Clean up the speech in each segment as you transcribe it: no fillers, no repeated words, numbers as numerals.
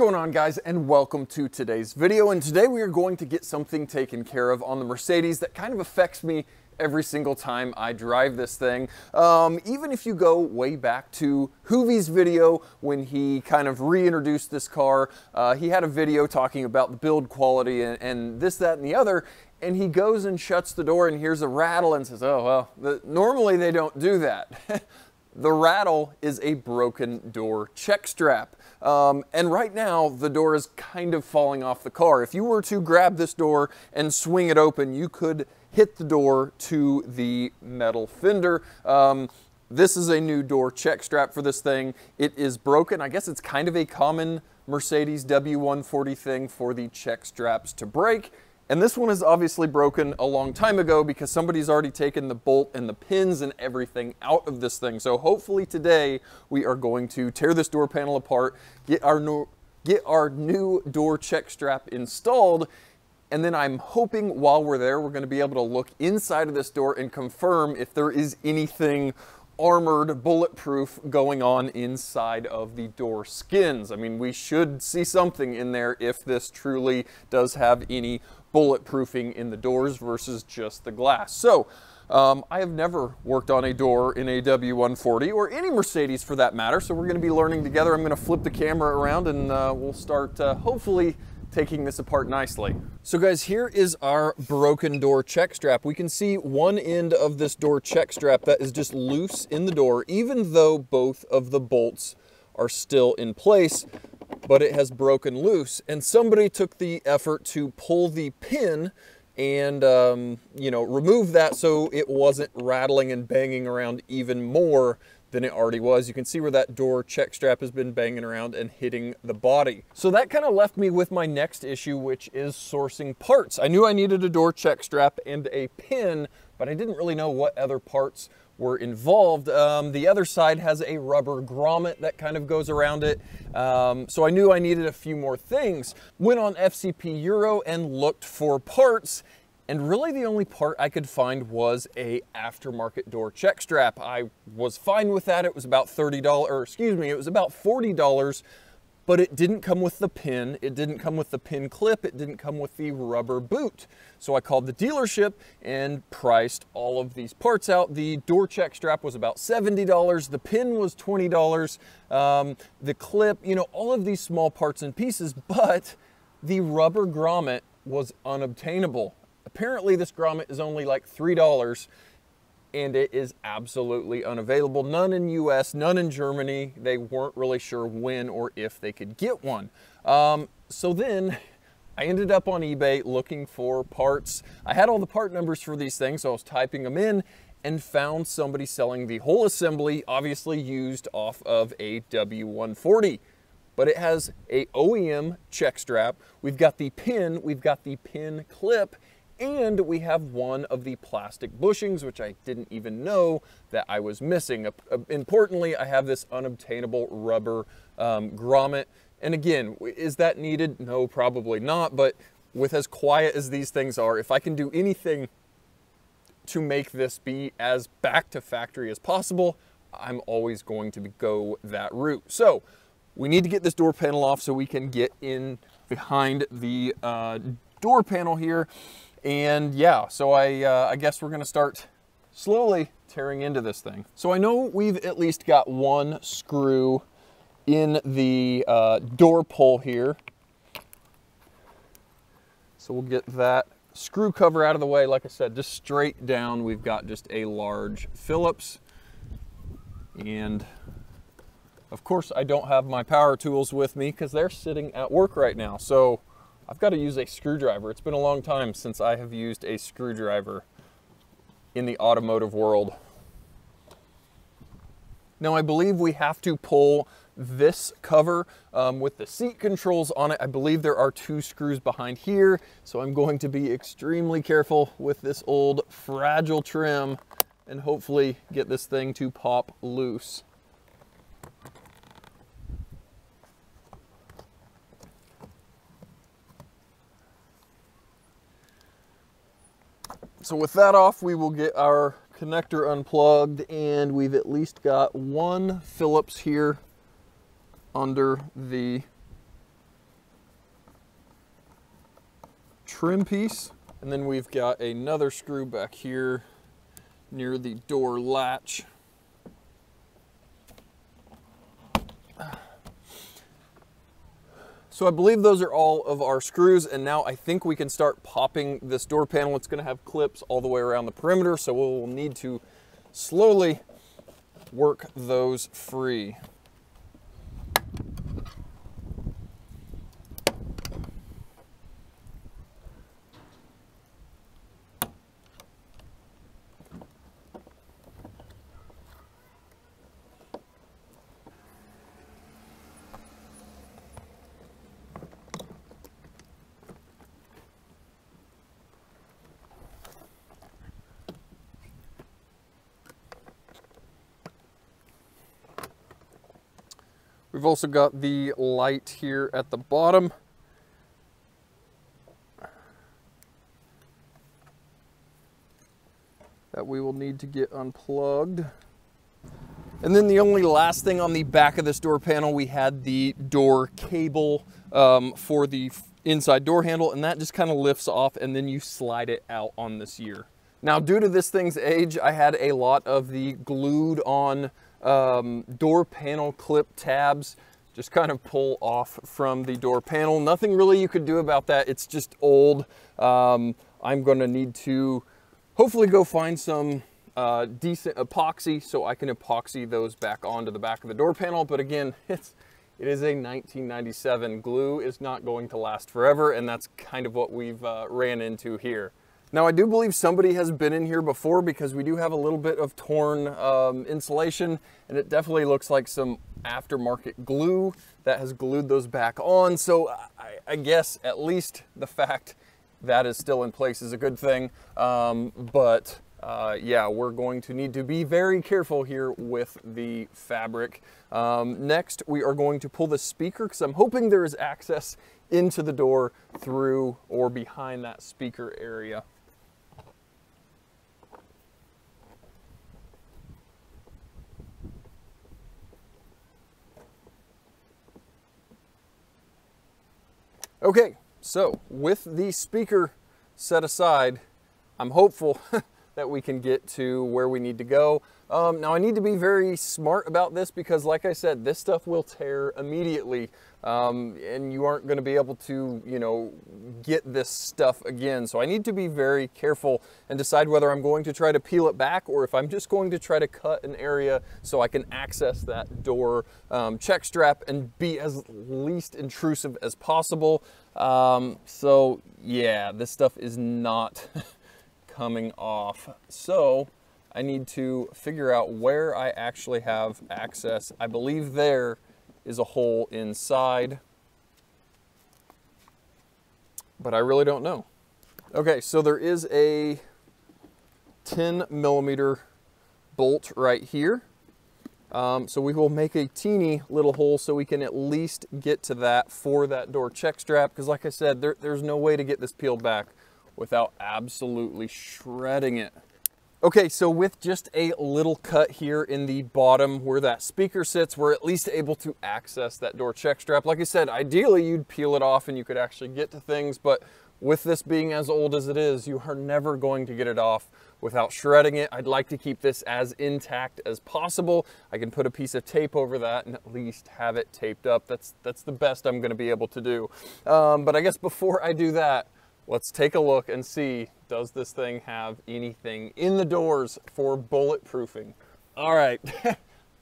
going on, guys, and welcome to today's video. And today we are going to get something taken care of on the Mercedes that kind of affects me every single time I drive this thing. Even if you go way back to Hoovie's video when he kind of reintroduced this car, he had a video talking about the build quality and this, that, and the other. And he goes and shuts the door and hears a rattle and says, oh, well, normally they don't do that. The rattle is a broken door check strap. And right now, the door is kind of falling off the car. If you were to grab this door and swing it open, you could hit the door to the metal fender. This is a new door check strap for this thing. It is broken. I guess it's kind of a common Mercedes W140 thing for the check straps to break. And this one is obviously broken a long time ago because somebody's already taken the bolt and the pins and everything out of this thing. So hopefully today we are going to tear this door panel apart, get our new door check strap installed, and then I'm hoping while we're there, we're going to be able to look inside of this door and confirm if there is anything armored, bulletproof going on inside of the door skins. I mean, we should see something in there if this truly does have any bulletproofing in the doors versus just the glass. So I have never worked on a door in a W140 or any Mercedes for that matter, so we're going to be learning together. I'm going to flip the camera around and we'll start hopefully taking this apart nicely. So guys, here is our broken door check strap. We can see one end of this door check strap that is just loose in the door, even though both of the bolts are still in place, but it has broken loose. And somebody took the effort to pull the pin and remove that so it wasn't rattling and banging around even more than it already was. You can see where that door check strap has been banging around and hitting the body. So that kind of left me with my next issue, which is sourcing parts. I knew I needed a door check strap and a pin, but I didn't really know what other parts were involved. The other side has a rubber grommet that kind of goes around it. So I knew I needed a few more things. Went on FCP Euro and looked for parts, and really the only part I could find was a aftermarket door check strap. I was fine with that. It was about it was about $40, but it didn't come with the pin. It didn't come with the pin clip. It didn't come with the rubber boot. So I called the dealership and priced all of these parts out. The door check strap was about $70. The pin was $20. The clip, all of these small parts and pieces, but the rubber grommet was unobtainable. Apparently this grommet is only like $3 and it is absolutely unavailable. None in US, none in Germany. They weren't really sure when or if they could get one. So then I ended up on eBay looking for parts. I had all the part numbers for these things, so I was typing them in and found somebody selling the whole assembly, obviously used off of a W140. But it has a OEM check strap. We've got the pin, we've got the pin clip, and we have one of the plastic bushings, which I didn't even know that I was missing. Importantly, I have this unobtainable rubber grommet. And again, is that needed? No, probably not. But with as quiet as these things are, if I can do anything to make this be as back to factory as possible, I'm always going to go that route. So we need to get this door panel off so we can get in behind the door panel here. And yeah, so I guess we're gonna start slowly tearing into this thing. So I know we've at least got one screw in the door pull here. So we'll get that screw cover out of the way. Like I said, just straight down, we've got just a large Phillips. And of course, I don't have my power tools with me because they're sitting at work right now. So I've got to use a screwdriver. It's been a long time since I have used a screwdriver in the automotive world. Now I believe we have to pull this cover with the seat controls on it. I believe there are 2 screws behind here, so I'm going to be extremely careful with this old fragile trim and hopefully get this thing to pop loose. So with that off, we will get our connector unplugged, and we've at least got one Phillips here under the trim piece. And then we've got another screw back here near the door latch. So I believe those are all of our screws, and now I think we can start popping this door panel. It's going to have clips all the way around the perimeter, so we'll need to slowly work those free. We've also got the light here at the bottom. That we will need to get unplugged. And then the only last thing on the back of this door panel, we had the door cable for the inside door handle, and that just kind of lifts off and then you slide it out on this year. Now, due to this thing's age, I had a lot of the glued on door panel clip tabs just kind of pull off from the door panel. Nothing really you could do about that. It's just old. I'm going to need to hopefully go find some decent epoxy so I can epoxy those back onto the back of the door panel. But again, it is a 1997. Glue is not going to last forever, and that's kind of what we've ran into here. Now, I do believe somebody has been in here before because we do have a little bit of torn insulation, and it definitely looks like some aftermarket glue that has glued those back on. So I guess at least the fact that is still in place is a good thing. Yeah, we're going to need to be very careful here with the fabric. Next, we are going to pull the speaker because I'm hoping there is access into the door through or behind that speaker area. Okay, so with the speaker set aside, I'm hopeful that we can get to where we need to go. Now I need to be very smart about this because like I said, this stuff will tear immediately and you aren't going to be able to, you know, get this stuff again. So I need to be very careful and decide whether I'm going to try to peel it back or if I'm just going to try to cut an area so I can access that door check strap and be as least intrusive as possible. So yeah, this stuff is not coming off. So I need to figure out where I actually have access. I believe there is a hole inside, but I really don't know. Okay, so there is a 10mm bolt right here. So we will make a teeny little hole so we can at least get to that for that door check strap. Because like I said, there's no way to get this peeled back without absolutely shredding it. Okay, so with just a little cut here in the bottom where that speaker sits, we're at least able to access that door check strap. Like I said, ideally you'd peel it off and you could actually get to things, but with this being as old as it is, you are never going to get it off without shredding it. I'd like to keep this as intact as possible. I can put a piece of tape over that and at least have it taped up. That's the best I'm gonna be able to do. But I guess before I do that, let's take a look and see, does this thing have anything in the doors for bulletproofing? All right,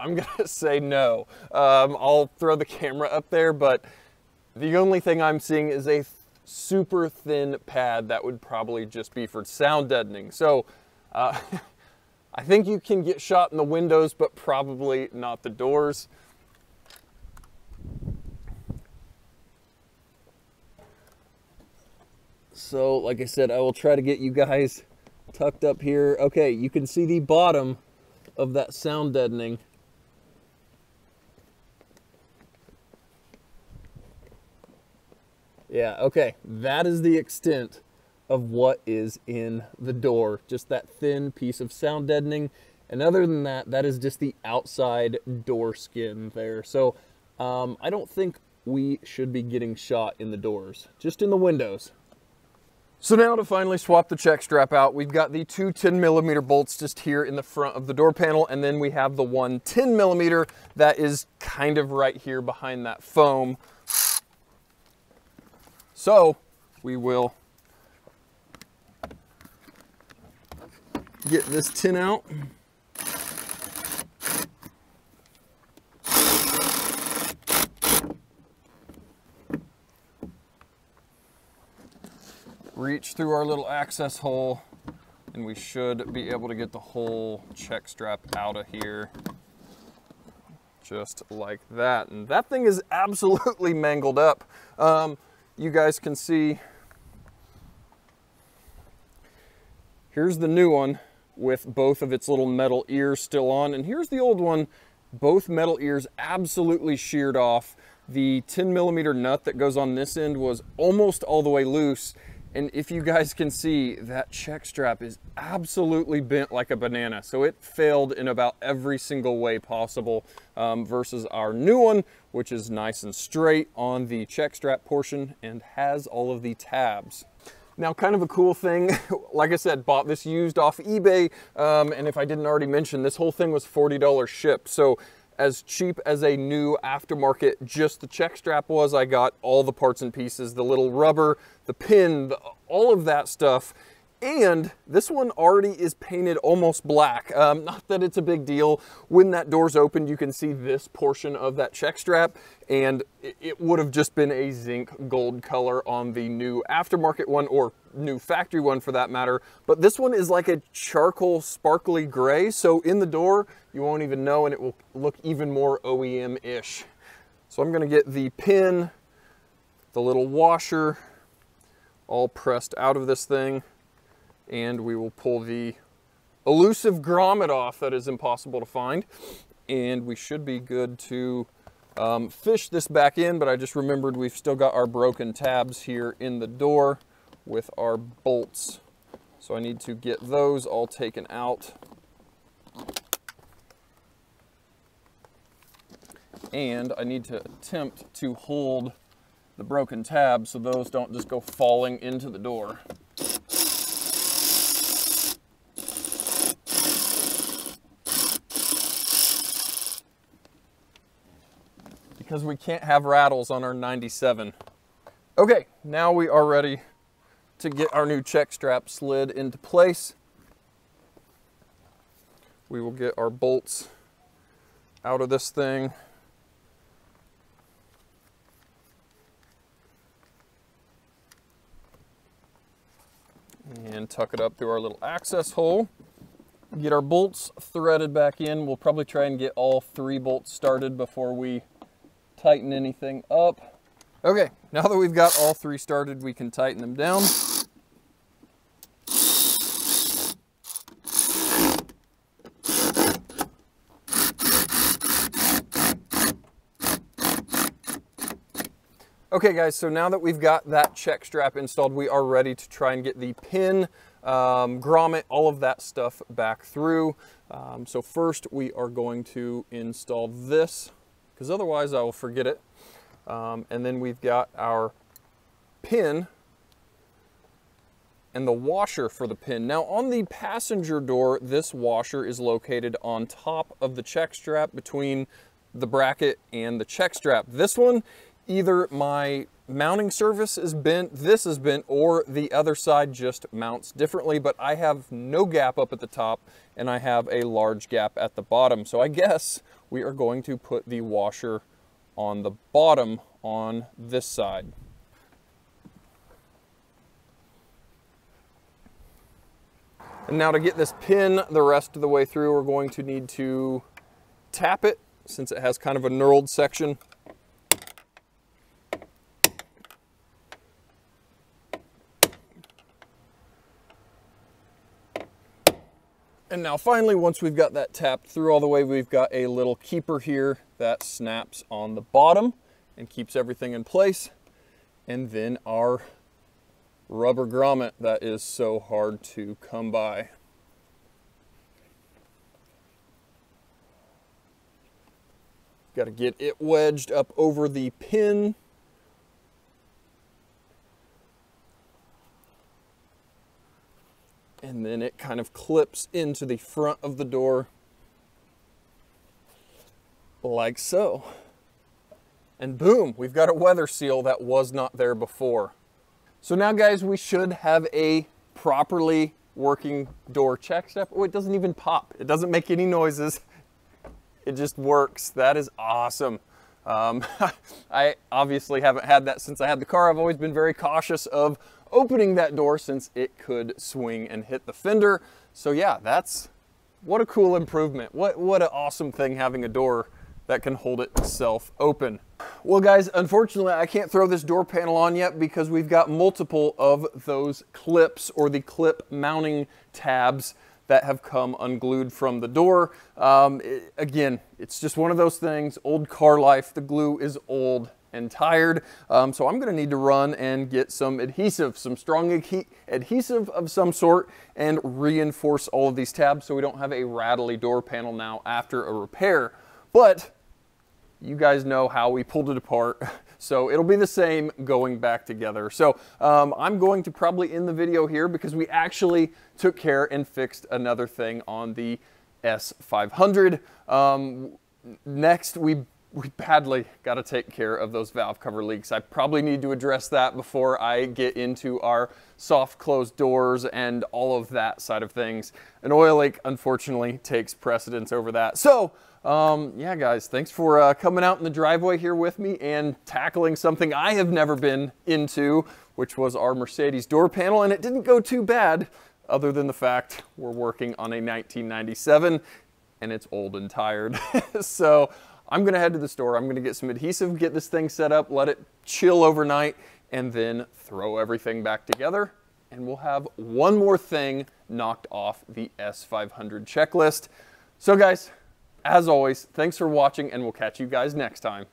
I'm gonna say no. I'll throw the camera up there, but the only thing I'm seeing is a super thin pad that would probably just be for sound deadening. So I think you can get shot in the windows, but probably not the doors. So like I said, I will try to get you guys tucked up here. Okay, you can see the bottom of that sound deadening. Yeah, okay, that is the extent of what is in the door. Just that thin piece of sound deadening. And other than that, that is just the outside door skin there. So I don't think we should be getting shot in the doors, just in the windows. So now to finally swap the check strap out, we've got the two 10mm bolts just here in the front of the door panel, and then we have the one 10mm that is kind of right here behind that foam. So we will get this tin out. Reach through our little access hole, and we should be able to get the whole check strap out of here. Just like that. And that thing is absolutely mangled up. You guys can see, here's the new one with both of its little metal ears still on, and here's the old one, both metal ears absolutely sheared off. The 10mm nut that goes on this end was almost all the way loose. And if you guys can see, that check strap is absolutely bent like a banana. So it failed in about every single way possible versus our new one, which is nice and straight on the check strap portion and has all of the tabs. Now, kind of a cool thing, like I said, bought this used off eBay. And if I didn't already mention, this whole thing was $40 shipped. So as cheap as a new aftermarket, just the check strap was, I got all the parts and pieces, the little rubber, the pin, all of that stuff. And this one already is painted almost black. Not that it's a big deal. When that door's opened, you can see this portion of that check strap, and it would have just been a zinc gold color on the new aftermarket one, or new factory one for that matter. But this one is like a charcoal sparkly gray, so in the door, you won't even know, and it will look even more OEM-ish. So I'm gonna get the pin, the little washer, all pressed out of this thing, and we will pull the elusive grommet off that is impossible to find, and we should be good to fish this back in. But I just remembered we've still got our broken tabs here in the door with our bolts, so I need to get those all taken out. And I need to attempt to hold the broken tabs so those don't just go falling into the door. Because we can't have rattles on our 97. Okay, now we are ready to get our new check strap slid into place. We will get our bolts out of this thing. And tuck it up through our little access hole. Get our bolts threaded back in. We'll probably try and get all 3 bolts started before we tighten anything up. Okay, now that we've got all 3 started, we can tighten them down. Okay guys, so now that we've got that check strap installed, we are ready to try and get the pin, grommet, all of that stuff back through. So first we are going to install this, because otherwise I will forget it. And then we've got our pin and the washer for the pin. Now on the passenger door, this washer is located on top of the check strap between the bracket and the check strap. This one, either my mounting surface is bent, this is bent, or the other side just mounts differently, but I have no gap up at the top and I have a large gap at the bottom. So I guess we are going to put the washer on the bottom on this side. And now to get this pin the rest of the way through, we're going to need to tap it since it has kind of a knurled section. And now finally, once we've got that tapped through all the way, we've got a little keeper here that snaps on the bottom and keeps everything in place. And then our rubber grommet that is so hard to come by. Got to get it wedged up over the pin. and then it kind of clips into the front of the door like so. And boom, we've got a weather seal that was not there before. So now guys, we should have a properly working door. Check step. Oh, it doesn't even pop. It doesn't make any noises. It just works. That is awesome. I obviously haven't had that since I had the car. I've always been very cautious of opening that door since it could swing and hit the fender. So yeah, what a cool improvement. What an awesome thing having a door that can hold itself open. Well guys, unfortunately I can't throw this door panel on yet because we've got multiple of those clips, or the clip mounting tabs, that have come unglued from the door. Again, it's just one of those things, old car life, the glue is old and tired. So I'm gonna need to run and get some adhesive, some strong adhesive of some sort, and reinforce all of these tabs so we don't have a rattly door panel now after a repair. But you guys know how we pulled it apart, so it'll be the same going back together. So I'm going to probably end the video here because we actually took care and fixed another thing on the S500. Next, we badly got to take care of those valve cover leaks. I probably need to address that before I get into our soft closed doors and all of that side of things. An oil leak, unfortunately, takes precedence over that. So yeah, guys, thanks for coming out in the driveway here with me and tackling something I have never been into, which was our Mercedes door panel. And it didn't go too bad, other than the fact we're working on a 1997 and it's old and tired. So I'm gonna head to the store. I'm gonna get some adhesive, get this thing set up, let it chill overnight, and then throw everything back together. And we'll have one more thing knocked off the S500 checklist. So guys, as always, thanks for watching, and we'll catch you guys next time.